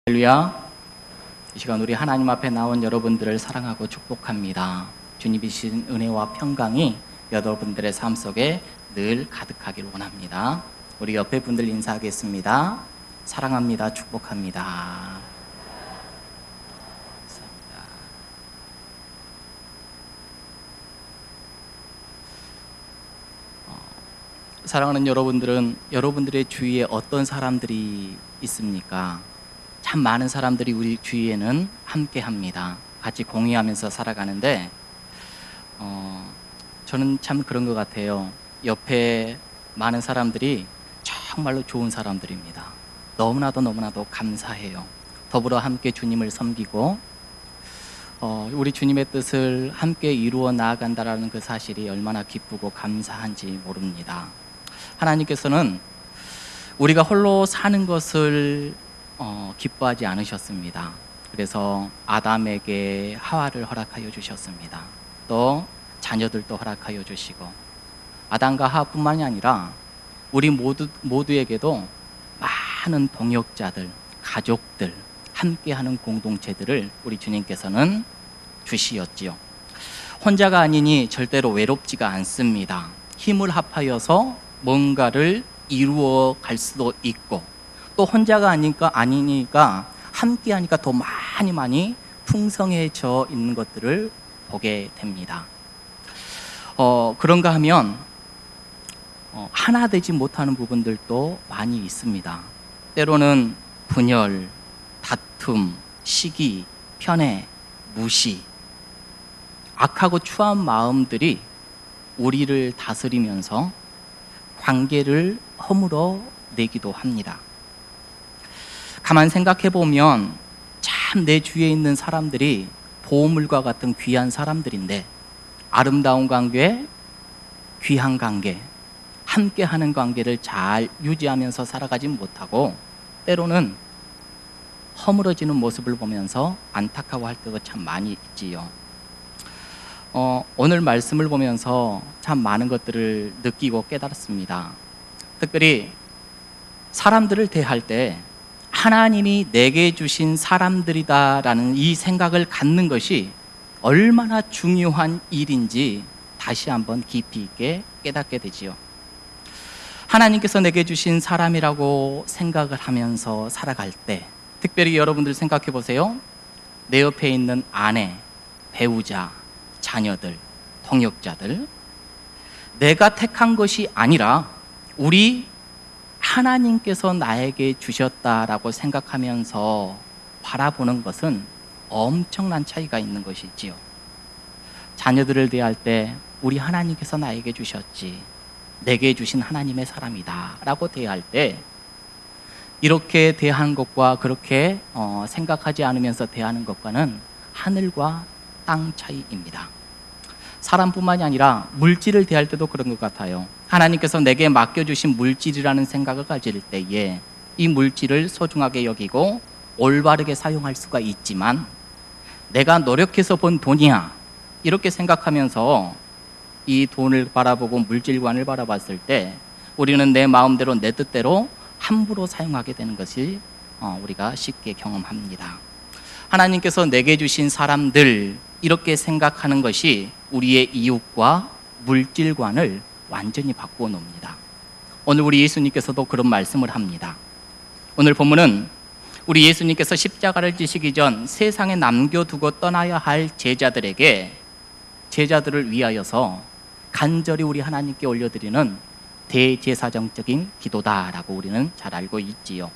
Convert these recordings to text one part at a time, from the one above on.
할렐루야. 이 시간 우리 하나님 앞에 나온 여러분들을 사랑하고 축복합니다. 주님이 주신 은혜와 평강이 여러분들의 삶 속에 늘 가득하기를 원합니다. 우리 옆에 분들 인사하겠습니다. 사랑합니다. 축복합니다. 감사합니다. 사랑하는 여러분들은 여러분들의 주위에 어떤 사람들이 있습니까? 참 많은 사람들이 우리 주위에는 함께 합니다. 같이 공유하면서 살아가는데 저는 참 그런 것 같아요. 옆에 많은 사람들이 정말로 좋은 사람들입니다. 너무나도 감사해요. 더불어 함께 주님을 섬기고 우리 주님의 뜻을 함께 이루어 나아간다라는 그 사실이 얼마나 기쁘고 감사한지 모릅니다. 하나님께서는 우리가 홀로 사는 것을 기뻐하지 않으셨습니다. 그래서 아담에게 하와를 허락하여 주셨습니다. 또 자녀들도 허락하여 주시고 아담과 하와뿐만이 아니라 우리 모두에게도 많은 동역자들, 가족들, 함께하는 공동체들을 우리 주님께서는 주시었지요. 혼자가 아니니 절대로 외롭지가 않습니다. 힘을 합하여서 뭔가를 이루어 갈 수도 있고 또 혼자가 아니니까 함께 하니까 더 많이 풍성해져 있는 것들을 보게 됩니다. 그런가 하면 하나 되지 못하는 부분들도 많이 있습니다. 때로는 분열, 다툼, 시기, 편애, 무시, 악하고 추한 마음들이 우리를 다스리면서 관계를 허물어 내기도 합니다. 가만 생각해 보면 참 내 주위에 있는 사람들이 보물과 같은 귀한 사람들인데 아름다운 관계, 귀한 관계, 함께하는 관계를 잘 유지하면서 살아가지 못하고 때로는 허물어지는 모습을 보면서 안타까워할 때도 참 많이 있지요. 오늘 말씀을 보면서 참 많은 것들을 느끼고 깨달았습니다. 특별히 사람들을 대할 때 하나님이 내게 주신 사람들이다라는 이 생각을 갖는 것이 얼마나 중요한 일인지 다시 한번 깊이 있게 깨닫게 되지요. 하나님께서 내게 주신 사람이라고 생각을 하면서 살아갈 때 특별히 여러분들 생각해 보세요. 내 옆에 있는 아내, 배우자, 자녀들, 동역자들, 내가 택한 것이 아니라 우리 하나님께서 나에게 주셨다라고 생각하면서 바라보는 것은 엄청난 차이가 있는 것이지요. 자녀들을 대할 때 우리 하나님께서 나에게 주셨지, 내게 주신 하나님의 사람이다 라고 대할 때 이렇게 대하는 것과 그렇게 생각하지 않으면서 대하는 것과는 하늘과 땅 차이입니다. 사람뿐만이 아니라 물질을 대할 때도 그런 것 같아요. 하나님께서 내게 맡겨주신 물질이라는 생각을 가질 때에 이 물질을 소중하게 여기고 올바르게 사용할 수가 있지만 내가 노력해서 번 돈이야 이렇게 생각하면서 이 돈을 바라보고 물질관을 바라봤을 때 우리는 내 마음대로 내 뜻대로 함부로 사용하게 되는 것을 우리가 쉽게 경험합니다. 하나님께서 내게 주신 사람들 이렇게 생각하는 것이 우리의 이웃과 물질관을 완전히 바꾸어 놓습니다. 오늘 우리 예수님께서도 그런 말씀을 합니다. 오늘 본문은 우리 예수님께서 십자가를 지시기 전 세상에 남겨두고 떠나야 할 제자들을 위하여서 간절히 우리 하나님께 올려드리는 대제사장적인 기도다라고 우리는 잘 알고 있지요.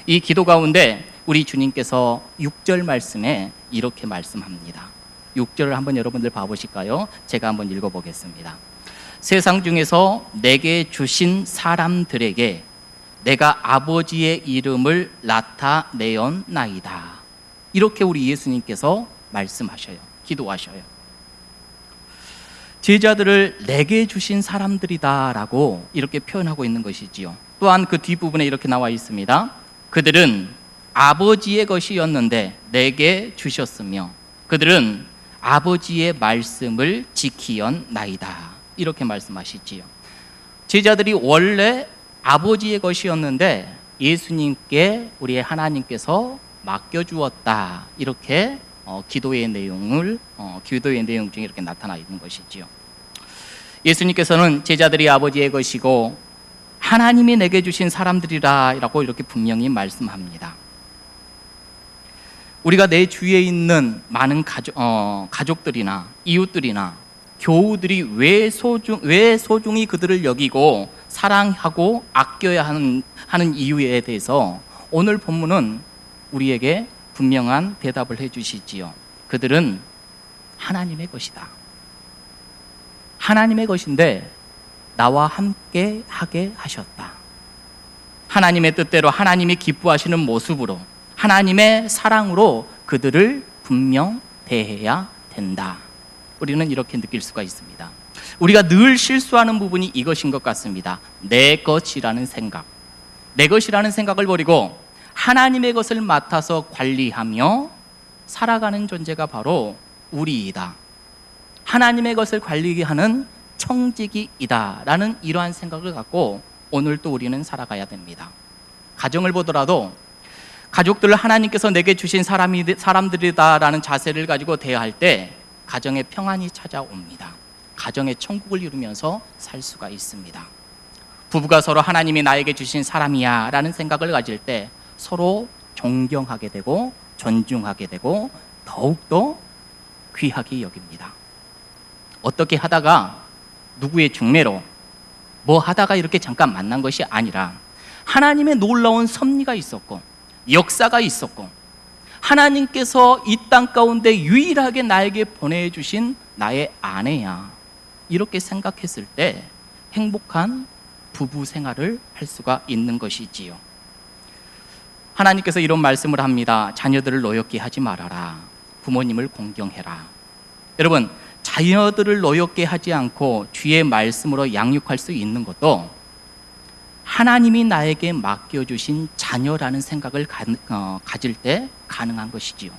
이 기도 가운데 우리 주님께서 6절 말씀에 이렇게 말씀합니다. 6절을 한번 여러분들 봐보실까요? 제가 한번 읽어보겠습니다. 세상 중에서 내게 주신 사람들에게 내가 아버지의 이름을 나타내었나이다. 이렇게 우리 예수님께서 말씀하셔요. 기도하셔요. 제자들을 내게 주신 사람들이다라고 이렇게 표현하고 있는 것이지요. 또한 그 뒷부분에 이렇게 나와 있습니다. 그들은 아버지의 것이었는데 내게 주셨으며 그들은 아버지의 말씀을 지키었나이다. 이렇게 말씀하시지요. 제자들이 원래 아버지의 것이었는데 예수님께 우리의 하나님께서 맡겨주었다. 이렇게 기도의 내용 중에 이렇게 나타나 있는 것이지요. 예수님께서는 제자들이 아버지의 것이고 하나님이 내게 주신 사람들이라 라고 이렇게 분명히 말씀합니다. 우리가 내 주위에 있는 많은 가족들이나 이웃들이나 교우들이 왜 소중히 그들을 여기고 사랑하고 아껴야 하는 이유에 대해서 오늘 본문은 우리에게 분명한 대답을 해주시지요. 그들은 하나님의 것이다. 하나님의 것인데 나와 함께 하게 하셨다. 하나님의 뜻대로 하나님이 기뻐하시는 모습으로 하나님의 사랑으로 그들을 분명 대해야 된다. 우리는 이렇게 느낄 수가 있습니다. 우리가 늘 실수하는 부분이 이것인 것 같습니다. 내 것이라는 생각. 내 것이라는 생각을 버리고 하나님의 것을 맡아서 관리하며 살아가는 존재가 바로 우리이다. 하나님의 것을 관리하는 청지기이다 라는 이러한 생각을 갖고 오늘 또 우리는 살아가야 됩니다. 가정을 보더라도 가족들을 하나님께서 내게 주신 사람들이다라는 자세를 가지고 대할 때 가정에 평안이 찾아옵니다. 가정의 천국을 이루면서 살 수가 있습니다. 부부가 서로 하나님이 나에게 주신 사람이야 라는 생각을 가질 때 서로 존경하게 되고 존중하게 되고 더욱더 귀하게 여깁니다. 어떻게 하다가 누구의 중매로 뭐 하다가 이렇게 잠깐 만난 것이 아니라 하나님의 놀라운 섭리가 있었고 역사가 있었고 하나님께서 이 땅 가운데 유일하게 나에게 보내주신 나의 아내야, 이렇게 생각했을 때 행복한 부부 생활을 할 수가 있는 것이지요. 하나님께서 이런 말씀을 합니다. 자녀들을 노엽게 하지 말아라. 부모님을 공경해라. 여러분, 자녀들을 노엽게 하지 않고 주의 말씀으로 양육할 수 있는 것도 하나님이 나에게 맡겨주신 자녀라는 생각을 가질 때 가능한 것이지요.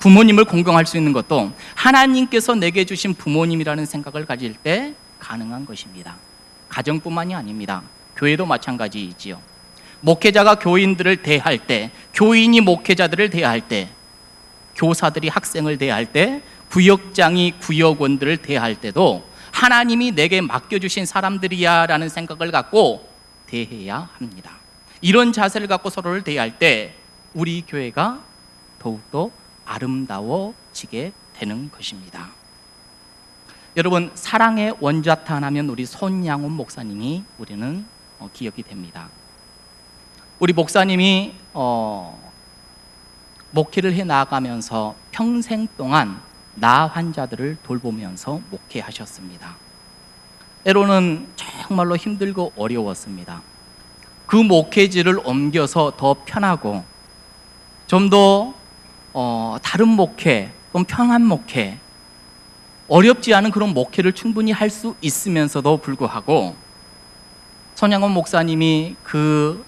부모님을 공경할 수 있는 것도 하나님께서 내게 주신 부모님이라는 생각을 가질 때 가능한 것입니다. 가정뿐만이 아닙니다. 교회도 마찬가지이지요. 목회자가 교인들을 대할 때, 교인이 목회자들을 대할 때, 교사들이 학생을 대할 때, 구역장이 구역원들을 대할 때도 하나님이 내게 맡겨주신 사람들이야 라는 생각을 갖고 대해야 합니다. 이런 자세를 갖고 서로를 대할 때 우리 교회가 더욱더 아름다워지게 되는 것입니다. 여러분, 사랑의 원자탄 하면 우리 손양훈 목사님이 우리는 기억이 됩니다. 우리 목사님이 목회를 해 나가면서 평생 동안 나 환자들을 돌보면서 목회하셨습니다. 때로는 정말로 힘들고 어려웠습니다. 그 목회지를 옮겨서 더 편하고 좀 더 다른 목회, 좀 편한 목회, 어렵지 않은 그런 목회를 충분히 할 수 있으면서도 불구하고 손양원 목사님이 그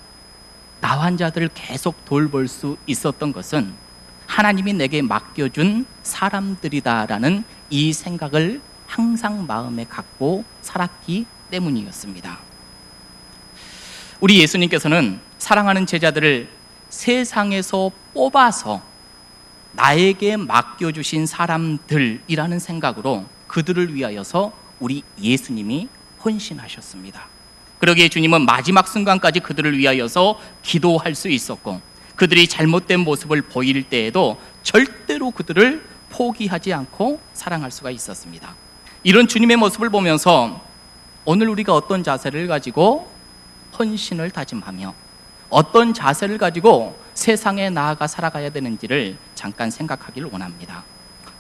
나 환자들을 계속 돌볼 수 있었던 것은 하나님이 내게 맡겨준 사람들이다라는 이 생각을 항상 마음에 갖고 살았기 때문이었습니다. 우리 예수님께서는 사랑하는 제자들을 세상에서 뽑아서 나에게 맡겨주신 사람들이라는 생각으로 그들을 위하여서 우리 예수님이 헌신하셨습니다. 그러기에 주님은 마지막 순간까지 그들을 위하여서 기도할 수 있었고 그들이 잘못된 모습을 보일 때에도 절대로 그들을 포기하지 않고 사랑할 수가 있었습니다. 이런 주님의 모습을 보면서 오늘 우리가 어떤 자세를 가지고 헌신을 다짐하며 어떤 자세를 가지고 세상에 나아가 살아가야 되는지를 잠깐 생각하기를 원합니다.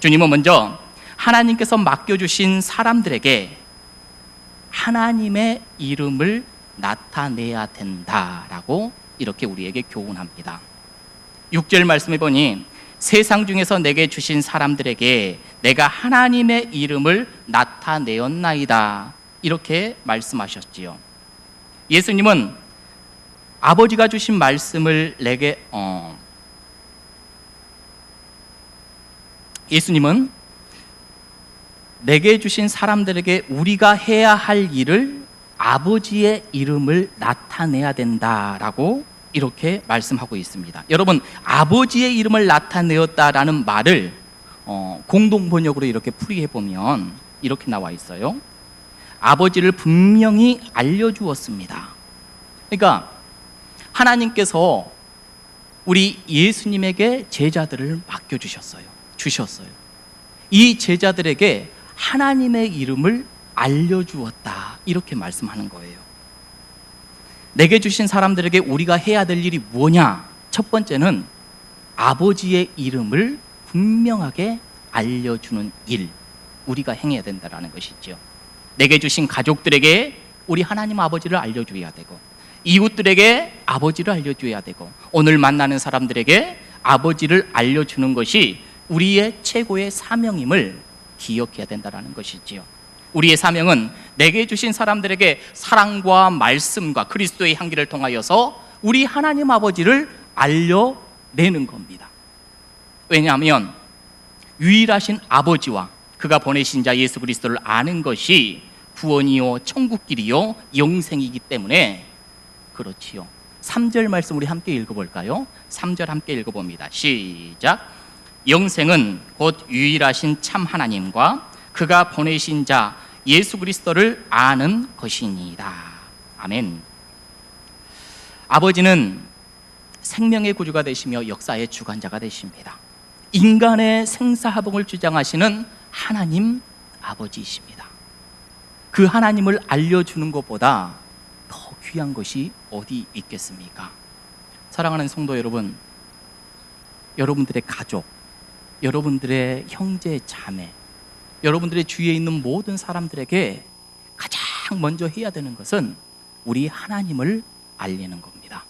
주님은 먼저 하나님께서 맡겨주신 사람들에게 하나님의 이름을 나타내야 된다라고 이렇게 우리에게 교훈합니다. 6절 말씀해 보니 세상 중에서 내게 주신 사람들에게 내가 하나님의 이름을 나타내었나이다, 이렇게 말씀하셨지요. 예수님은 아버지가 주신 말씀을 예수님은 내게 주신 사람들에게 우리가 해야 할 일을 아버지의 이름을 나타내야 된다라고 이렇게 말씀하고 있습니다. 여러분, 아버지의 이름을 나타내었다라는 말을 공동 번역으로 이렇게 풀이해 보면 이렇게 나와 있어요. 아버지를 분명히 알려주었습니다. 그러니까 하나님께서 우리 예수님에게 제자들을 맡겨주셨어요. 주셨어요. 이 제자들에게 하나님의 이름을 알려주었다, 이렇게 말씀하는 거예요. 내게 주신 사람들에게 우리가 해야 될 일이 뭐냐? 첫 번째는 아버지의 이름을 분명하게 알려주는 일, 우리가 행해야 된다는 것이죠. 내게 주신 가족들에게 우리 하나님 아버지를 알려줘야 되고, 이웃들에게 아버지를 알려줘야 되고, 오늘 만나는 사람들에게 아버지를 알려주는 것이 우리의 최고의 사명임을 기억해야 된다는 것이지요. 우리의 사명은 내게 주신 사람들에게 사랑과 말씀과 그리스도의 향기를 통하여서 우리 하나님 아버지를 알려내는 겁니다. 왜냐하면 유일하신 아버지와 그가 보내신 자 예수 그리스도를 아는 것이 구원이요 천국길이요 영생이기 때문에 그렇지요. 3절 말씀 우리 함께 읽어볼까요? 3절 함께 읽어봅니다. 시작. 영생은 곧 유일하신 참 하나님과 그가 보내신 자 예수 그리스도를 아는 것이니이다. 아멘. 아버지는 생명의 구주가 되시며 역사의 주관자가 되십니다. 인간의 생사화복을 주장하시는 하나님 아버지이십니다. 그 하나님을 알려주는 것보다 더 귀한 것이 어디 있겠습니까? 사랑하는 성도 여러분, 여러분들의 가족, 여러분들의 형제 자매, 여러분들의 주위에 있는 모든 사람들에게 가장 먼저 해야 되는 것은 우리 하나님을 알리는 겁니다.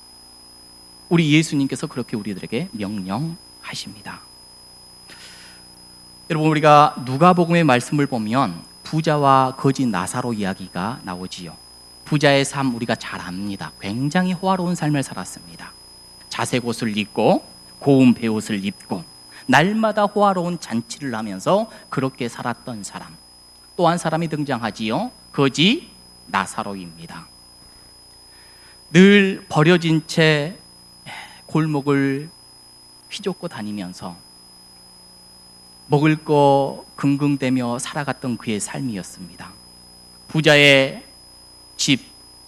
우리 예수님께서 그렇게 우리들에게 명령하십니다. 여러분, 우리가 누가복음의 말씀을 보면 부자와 거지 나사로 이야기가 나오지요. 부자의 삶 우리가 잘 압니다. 굉장히 호화로운 삶을 살았습니다. 자색 옷을 입고 고운 베옷을 입고 날마다 호화로운 잔치를 하면서 그렇게 살았던 사람, 또 한 사람이 등장하지요. 거지 나사로입니다. 늘 버려진 채 골목을 휘젓고 다니면서 먹을 거 긍긍대며 살아갔던 그의 삶이었습니다. 부자의 집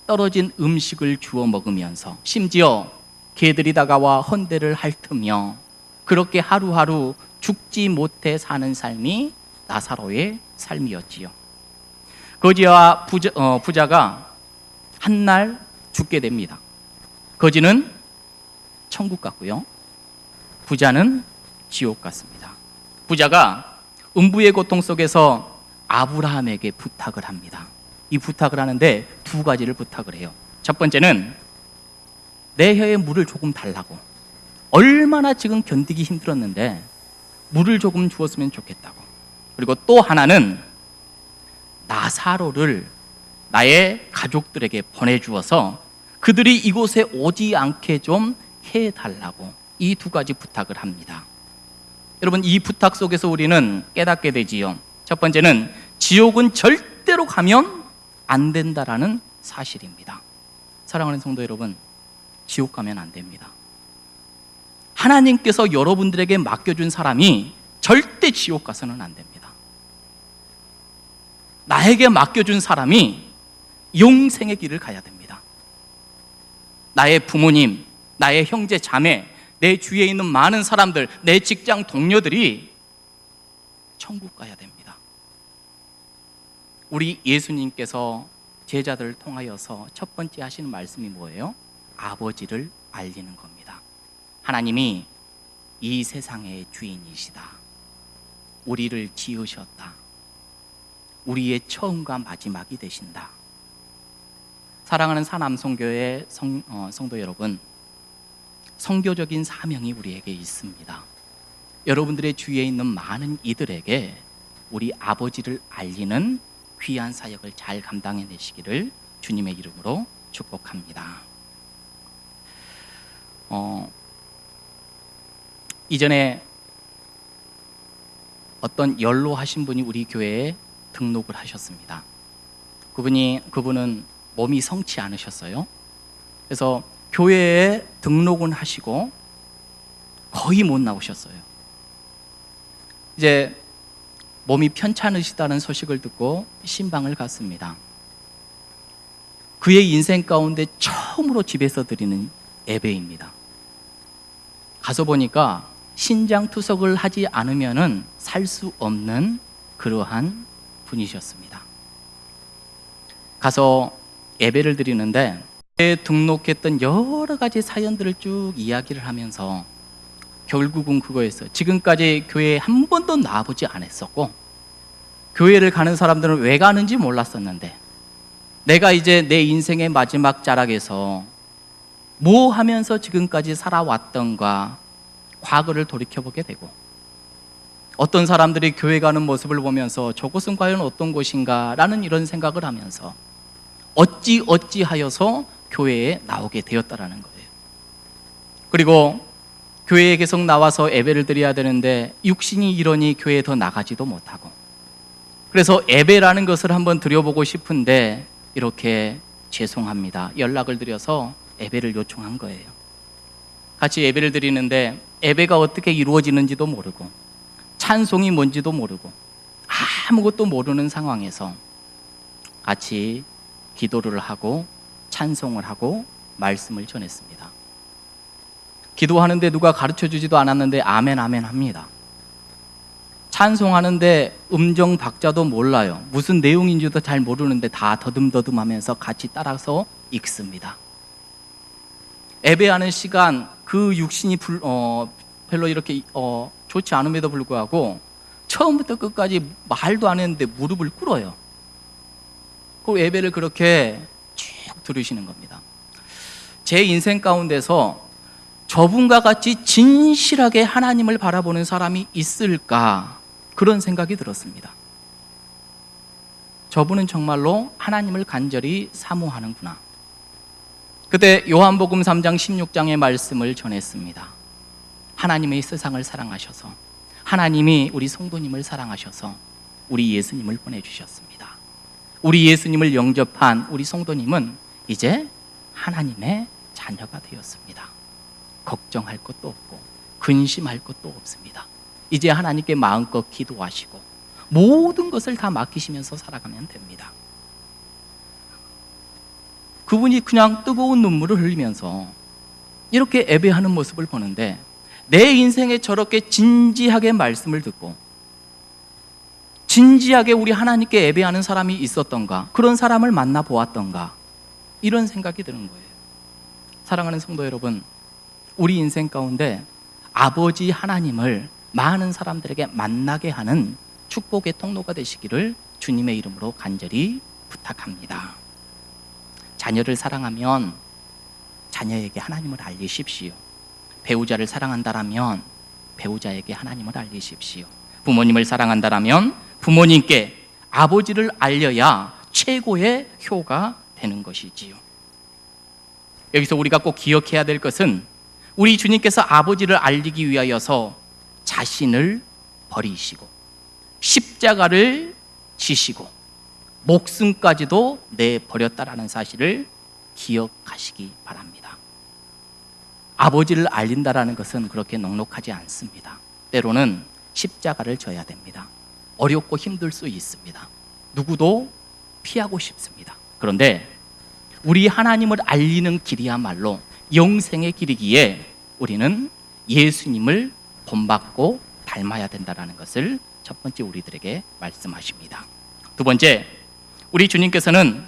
떨어진 음식을 주워 먹으면서 심지어 개들이 다가와 헌대를 핥으며 그렇게 하루하루 죽지 못해 사는 삶이 나사로의 삶이었지요. 거지와 부자가 한날 죽게 됩니다. 거지는 천국 갔고요, 부자는 지옥 갔습니다. 부자가 음부의 고통 속에서 아브라함에게 부탁을 합니다. 이 부탁을 하는데 두 가지를 부탁을 해요. 첫 번째는 내 혀에 물을 조금 달라고. 얼마나 지금 견디기 힘들었는데 물을 조금 주었으면 좋겠다고. 그리고 또 하나는 나사로를 나의 가족들에게 보내주어서 그들이 이곳에 오지 않게 좀 해달라고, 이 두 가지 부탁을 합니다. 여러분, 이 부탁 속에서 우리는 깨닫게 되지요. 첫 번째는 지옥은 절대로 가면 안 된다라는 사실입니다. 사랑하는 성도 여러분, 지옥 가면 안 됩니다. 하나님께서 여러분들에게 맡겨준 사람이 절대 지옥 가서는 안 됩니다. 나에게 맡겨준 사람이 영생의 길을 가야 됩니다. 나의 부모님, 나의 형제 자매, 내 주위에 있는 많은 사람들, 내 직장 동료들이 천국 가야 됩니다. 우리 예수님께서 제자들을 통하여서 첫 번째 하시는 말씀이 뭐예요? 아버지를 알리는 겁니다. 하나님이 이 세상의 주인이시다. 우리를 지으셨다. 우리의 처음과 마지막이 되신다. 사랑하는 사남성교회 성도 여러분, 선교적인 사명이 우리에게 있습니다. 여러분들의 주위에 있는 많은 이들에게 우리 아버지를 알리는 귀한 사역을 잘 감당해내시기를 주님의 이름으로 축복합니다. 이전에 어떤 연로하신 분이 우리 교회에 등록을 하셨습니다. 그분은 몸이 성치 않으셨어요. 그래서 교회에 등록은 하시고 거의 못 나오셨어요. 이제 몸이 편찮으시다는 소식을 듣고 신방을 갔습니다. 그의 인생 가운데 처음으로 집에서 드리는 예배입니다. 가서 보니까 신장투석을 하지 않으면은 살 수 없는 그러한 분이셨습니다. 가서 예배를 드리는데 등록했던 여러 가지 사연들을 쭉 이야기를 하면서 결국은 그거였어요. 지금까지 교회에 한 번도 나와보지 않았었고 교회를 가는 사람들은 왜 가는지 몰랐었는데 내가 이제 내 인생의 마지막 자락에서 뭐 하면서 지금까지 살아왔던가 과거를 돌이켜보게 되고 어떤 사람들이 교회 가는 모습을 보면서 저곳은 과연 어떤 곳인가 라는 이런 생각을 하면서 어찌하여서 교회에 나오게 되었다라는 거예요. 그리고 교회에 계속 나와서 예배를 드려야 되는데 육신이 이러니 교회에 더 나가지도 못하고 그래서 예배라는 것을 한번 드려보고 싶은데 이렇게 죄송합니다 연락을 드려서 예배를 요청한 거예요. 같이 예배를 드리는데 예배가 어떻게 이루어지는지도 모르고 찬송이 뭔지도 모르고 아무것도 모르는 상황에서 같이 기도를 하고 찬송을 하고 말씀을 전했습니다. 기도하는데 누가 가르쳐주지도 않았는데 아멘 아멘 합니다. 찬송하는데 음정 박자도 몰라요. 무슨 내용인지도 잘 모르는데 다 더듬더듬 하면서 같이 따라서 읽습니다. 예배하는 시간 그 육신이 별로 이렇게 좋지 않음에도 불구하고 처음부터 끝까지 말도 안 했는데 무릎을 꿇어요. 그 예배를 그렇게 쭉 들으시는 겁니다. 제 인생 가운데서 저분과 같이 진실하게 하나님을 바라보는 사람이 있을까 그런 생각이 들었습니다. 저분은 정말로 하나님을 간절히 사모하는구나. 그때 요한복음 3장 16장의 말씀을 전했습니다. 하나님의 세상을 사랑하셔서 하나님이 우리 성도님을 사랑하셔서 우리 예수님을 보내주셨습니다. 우리 예수님을 영접한 우리 성도님은 이제 하나님의 자녀가 되었습니다. 걱정할 것도 없고 근심할 것도 없습니다. 이제 하나님께 마음껏 기도하시고 모든 것을 다 맡기시면서 살아가면 됩니다. 그분이 그냥 뜨거운 눈물을 흘리면서 이렇게 예배하는 모습을 보는데 내 인생에 저렇게 진지하게 말씀을 듣고 진지하게 우리 하나님께 예배하는 사람이 있었던가, 그런 사람을 만나보았던가, 이런 생각이 드는 거예요. 사랑하는 성도 여러분, 우리 인생 가운데 아버지 하나님을 많은 사람들에게 만나게 하는 축복의 통로가 되시기를 주님의 이름으로 간절히 부탁합니다. 자녀를 사랑하면 자녀에게 하나님을 알리십시오. 배우자를 사랑한다라면 배우자에게 하나님을 알리십시오. 부모님을 사랑한다라면 부모님께 아버지를 알려야 최고의 효가 되는 것이지요. 여기서 우리가 꼭 기억해야 될 것은 우리 주님께서 아버지를 알리기 위하여서 자신을 버리시고 십자가를 지시고 목숨까지도 내버렸다라는 사실을 기억하시기 바랍니다. 아버지를 알린다라는 것은 그렇게 넉넉하지 않습니다. 때로는 십자가를 져야 됩니다. 어렵고 힘들 수 있습니다. 누구도 피하고 싶습니다. 그런데 우리 하나님을 알리는 길이야말로 영생의 길이기에 우리는 예수님을 본받고 닮아야 된다는 것을 첫 번째 우리들에게 말씀하십니다. 두 번째, 우리 주님께서는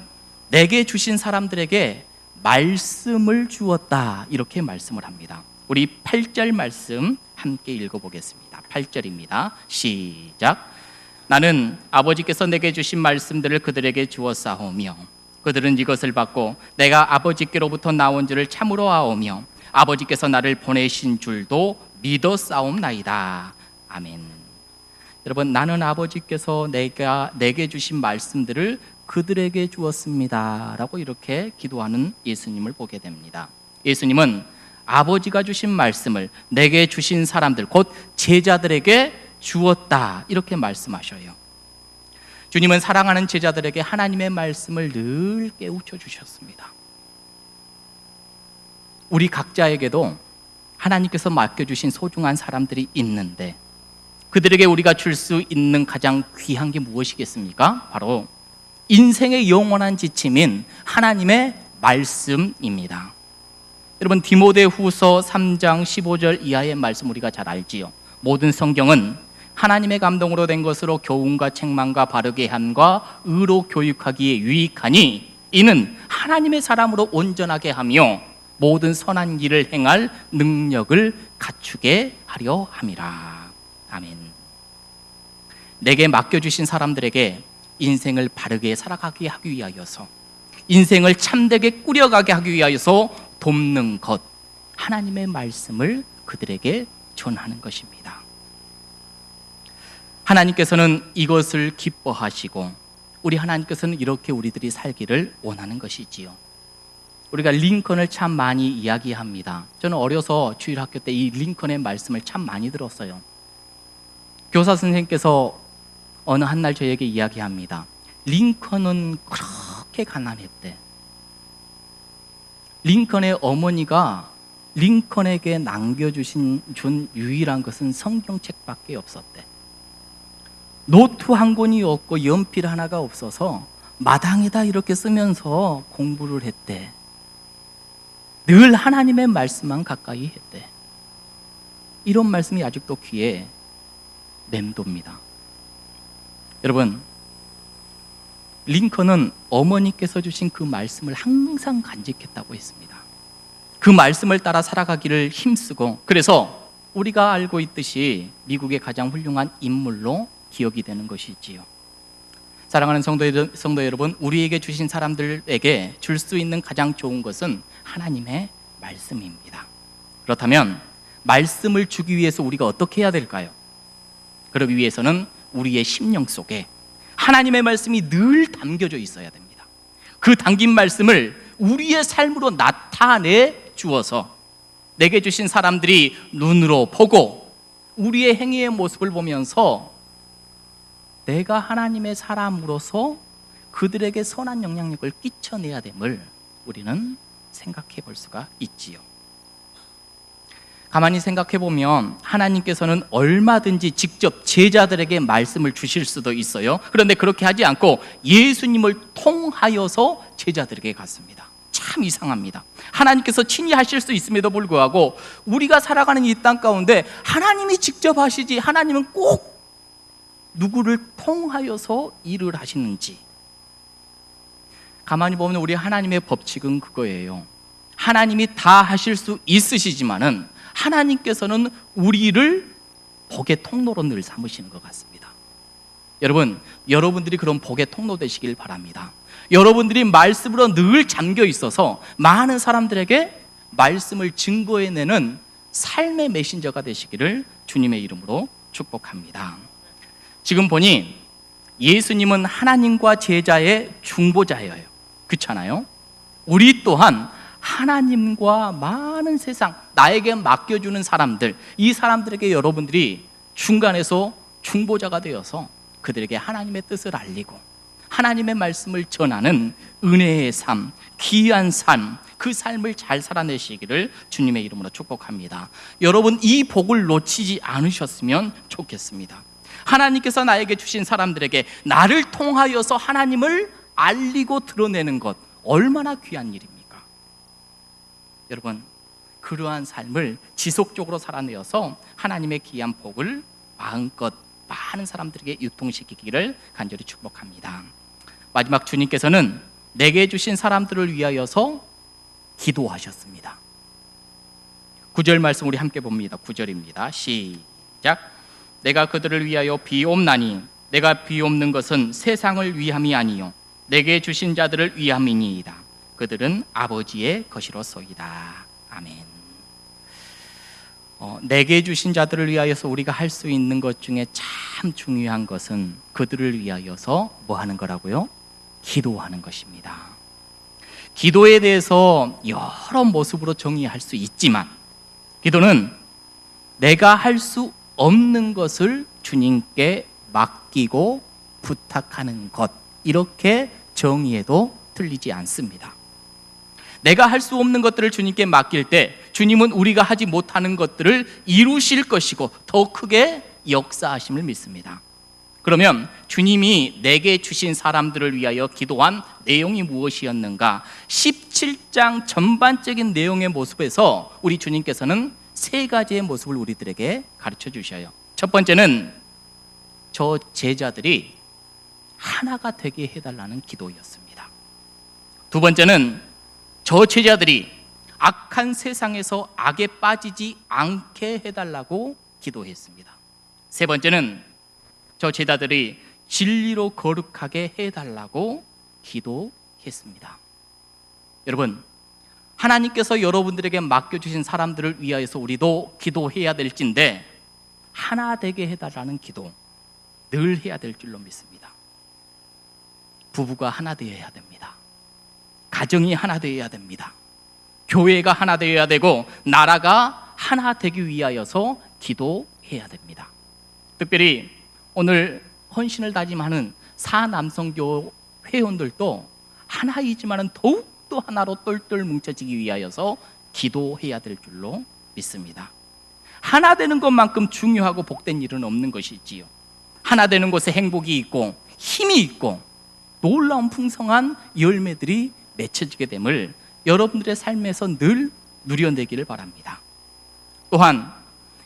내게 주신 사람들에게 말씀을 주었다, 이렇게 말씀을 합니다. 우리 8절 말씀 함께 읽어보겠습니다. 8절입니다. 시작. 나는 아버지께서 내게 주신 말씀들을 그들에게 주었사오며 그들은 이것을 받고 내가 아버지께로부터 나온 줄을 참으로 아오며 아버지께서 나를 보내신 줄도 믿었사옵나이다. 아멘. 여러분, 나는 아버지께서 내게 주신 말씀들을 그들에게 주었습니다 라고 이렇게 기도하는 예수님을 보게 됩니다. 예수님은 아버지가 주신 말씀을 내게 주신 사람들, 곧 제자들에게 주었다, 이렇게 말씀하셔요. 주님은 사랑하는 제자들에게 하나님의 말씀을 늘 깨우쳐 주셨습니다. 우리 각자에게도 하나님께서 맡겨주신 소중한 사람들이 있는데 그들에게 우리가 줄 수 있는 가장 귀한 게 무엇이겠습니까? 바로 인생의 영원한 지침인 하나님의 말씀입니다. 여러분, 디모데후서 3장 15절 이하의 말씀 우리가 잘 알지요. 모든 성경은 하나님의 감동으로 된 것으로 교훈과 책망과 바르게 함과 의로 교육하기에 유익하니 이는 하나님의 사람으로 온전하게 하며 모든 선한 일을 행할 능력을 갖추게 하려 함이라. 아멘. 내게 맡겨주신 사람들에게 인생을 바르게 살아가게 하기 위하여서, 인생을 참되게 꾸려가게 하기 위하여서 돕는 것, 하나님의 말씀을 그들에게 전하는 것입니다. 하나님께서는 이것을 기뻐하시고 우리 하나님께서는 이렇게 우리들이 살기를 원하는 것이지요. 우리가 링컨을 참 많이 이야기합니다. 저는 어려서 주일학교 때 이 링컨의 말씀을 참 많이 들었어요. 교사 선생님께서 어느 한날 저에게 이야기합니다. 링컨은 그렇게 가난했대. 링컨의 어머니가 링컨에게 준 유일한 것은 성경책밖에 없었대. 노트 한 권이 없고 연필 하나가 없어서 마당에다 이렇게 쓰면서 공부를 했대. 늘 하나님의 말씀만 가까이 했대. 이런 말씀이 아직도 귀에 맴돕니다. 여러분, 링컨은 어머니께서 주신 그 말씀을 항상 간직했다고 했습니다. 그 말씀을 따라 살아가기를 힘쓰고, 그래서 우리가 알고 있듯이 미국의 가장 훌륭한 인물로 기억이 되는 것이지요. 사랑하는 성도 여러분, 우리에게 주신 사람들에게 줄 수 있는 가장 좋은 것은 하나님의 말씀입니다. 그렇다면 말씀을 주기 위해서 우리가 어떻게 해야 될까요? 그러기 위해서는 우리의 심령 속에 하나님의 말씀이 늘 담겨져 있어야 됩니다. 그 담긴 말씀을 우리의 삶으로 나타내 주어서 내게 주신 사람들이 눈으로 보고 우리의 행위의 모습을 보면서 내가 하나님의 사람으로서 그들에게 선한 영향력을 끼쳐내야 됨을 우리는 생각해 볼 수가 있지요. 가만히 생각해 보면 하나님께서는 얼마든지 직접 제자들에게 말씀을 주실 수도 있어요. 그런데 그렇게 하지 않고 예수님을 통하여서 제자들에게 갔습니다. 참 이상합니다. 하나님께서 친히 하실 수 있음에도 불구하고 우리가 살아가는 이 땅 가운데 하나님이 직접 하시지, 하나님은 꼭 누구를 통하여서 일을 하시는지. 가만히 보면 우리 하나님의 법칙은 그거예요. 하나님이 다 하실 수 있으시지만은 하나님께서는 우리를 복의 통로로 늘 삼으시는 것 같습니다. 여러분들이 그런 복의 통로 되시길 바랍니다. 여러분들이 말씀으로 늘 잠겨 있어서 많은 사람들에게 말씀을 증거해내는 삶의 메신저가 되시기를 주님의 이름으로 축복합니다. 지금 보니 예수님은 하나님과 제자의 중보자예요. 그렇잖아요? 우리 또한 하나님과 많은 세상, 나에게 맡겨주는 사람들, 이 사람들에게 여러분들이 중간에서 중보자가 되어서 그들에게 하나님의 뜻을 알리고 하나님의 말씀을 전하는 은혜의 삶, 귀한 삶, 그 삶을 잘 살아내시기를 주님의 이름으로 축복합니다. 여러분, 이 복을 놓치지 않으셨으면 좋겠습니다. 하나님께서 나에게 주신 사람들에게 나를 통하여서 하나님을 알리고 드러내는 것, 얼마나 귀한 일입니까? 여러분, 그러한 삶을 지속적으로 살아내어서 하나님의 귀한 복을 마음껏 많은 사람들에게 유통시키기를 간절히 축복합니다. 마지막, 주님께서는 내게 주신 사람들을 위하여서 기도하셨습니다. 9절 말씀 우리 함께 봅니다. 9절입니다. 시작. 내가 그들을 위하여 비옵나니 내가 비옵는 것은 세상을 위함이 아니요 내게 주신 자들을 위함이니이다. 그들은 아버지의 것이로소이다. 아멘. 내게 주신 자들을 위하여서 우리가 할 수 있는 것 중에 참 중요한 것은 그들을 위하여서 뭐 하는 거라고요? 기도하는 것입니다. 기도에 대해서 여러 모습으로 정의할 수 있지만 기도는 내가 할 수 없는 것을 주님께 맡기고 부탁하는 것, 이렇게 정의해도 틀리지 않습니다. 내가 할 수 없는 것들을 주님께 맡길 때 주님은 우리가 하지 못하는 것들을 이루실 것이고 더 크게 역사하심을 믿습니다. 그러면 주님이 내게 주신 사람들을 위하여 기도한 내용이 무엇이었는가? 17장 전반적인 내용의 모습에서 우리 주님께서는 세 가지의 모습을 우리들에게 가르쳐 주셔요. 첫 번째는 저 제자들이 하나가 되게 해달라는 기도였습니다. 두 번째는 저 제자들이 악한 세상에서 악에 빠지지 않게 해달라고 기도했습니다. 세 번째는 저 제자들이 진리로 거룩하게 해달라고 기도했습니다. 여러분, 하나님께서 여러분들에게 맡겨주신 사람들을 위하여서 우리도 기도해야 될진데 하나 되게 해달라는 기도 늘 해야 될 줄로 믿습니다. 부부가 하나 되어야 됩니다. 가정이 하나 되어야 됩니다. 교회가 하나 되어야 되고 나라가 하나 되기 위하여서 기도해야 됩니다. 특별히 오늘 헌신을 다짐하는 사남성교 회원들도 하나이지만 더욱더 하나로 똘똘 뭉쳐지기 위하여서 기도해야 될 줄로 믿습니다. 하나 되는 것만큼 중요하고 복된 일은 없는 것이지요. 하나 되는 곳에 행복이 있고 힘이 있고 놀라운 풍성한 열매들이 맺혀지게 됨을 여러분들의 삶에서 늘 누려내기를 바랍니다. 또한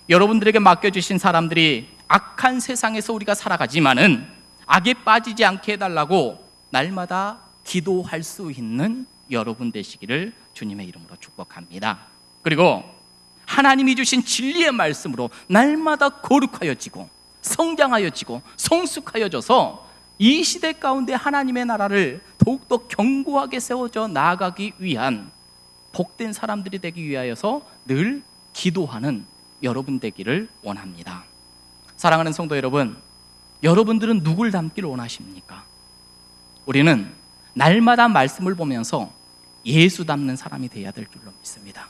여러분들에게 맡겨주신 사람들이 악한 세상에서 우리가 살아가지만은 악에 빠지지 않게 해달라고 날마다 기도할 수 있는 여러분 되시기를 주님의 이름으로 축복합니다. 그리고 하나님이 주신 진리의 말씀으로 날마다 거룩하여지고 성장하여지고 성숙하여져서 이 시대 가운데 하나님의 나라를 더욱더 견고하게 세워져 나아가기 위한 복된 사람들이 되기 위하여서 늘 기도하는 여러분 되기를 원합니다. 사랑하는 성도 여러분, 여러분들은 누굴 닮기를 원하십니까? 우리는 날마다 말씀을 보면서 예수 닮는 사람이 되어야 될 줄로 믿습니다.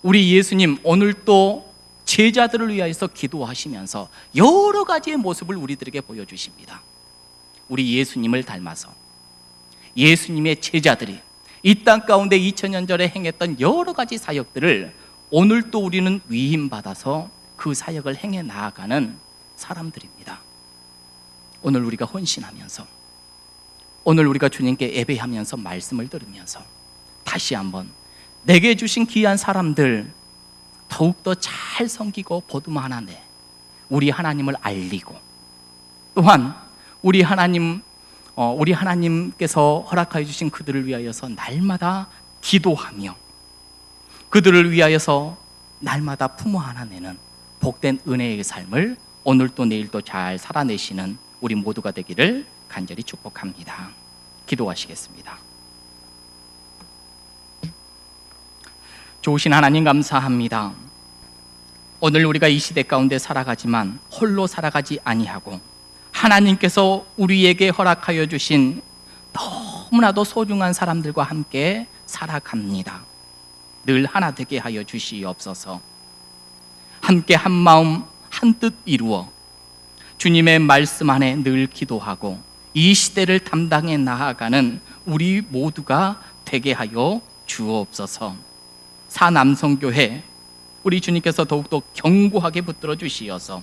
우리 예수님 오늘도 제자들을 위하여서 기도하시면서 여러 가지의 모습을 우리들에게 보여주십니다. 우리 예수님을 닮아서 예수님의 제자들이 이 땅 가운데 2000년 전에 행했던 여러 가지 사역들을 오늘도 우리는 위임받아서 그 사역을 행해 나아가는 사람들입니다. 오늘 우리가 헌신하면서, 오늘 우리가 주님께 예배하면서 말씀을 들으면서 다시 한번 내게 주신 귀한 사람들 더욱더 잘 섬기고 보듬어내 우리 하나님을 알리고, 또한 우리 하나님께서 허락하여 주신 그들을 위하여서 날마다 기도하며 그들을 위하여서 날마다 품어 안아내는 복된 은혜의 삶을 오늘도 내일도 잘 살아내시는 우리 모두가 되기를 간절히 축복합니다. 기도하시겠습니다. 좋으신 하나님 감사합니다. 오늘 우리가 이 시대 가운데 살아가지만 홀로 살아가지 아니하고 하나님께서 우리에게 허락하여 주신 너무나도 소중한 사람들과 함께 살아갑니다. 늘 하나 되게 하여 주시옵소서. 함께 한 마음 한 뜻 이루어 주님의 말씀 안에 늘 기도하고 이 시대를 담당해 나아가는 우리 모두가 되게 하여 주옵소서. 사남성교회 우리 주님께서 더욱더 견고하게 붙들어 주시어서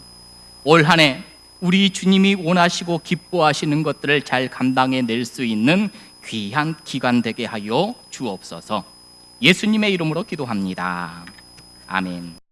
올 한 해 우리 주님이 원하시고 기뻐하시는 것들을 잘 감당해 낼 수 있는 귀한 기관 되게 하여 주옵소서. 예수님의 이름으로 기도합니다. 아멘.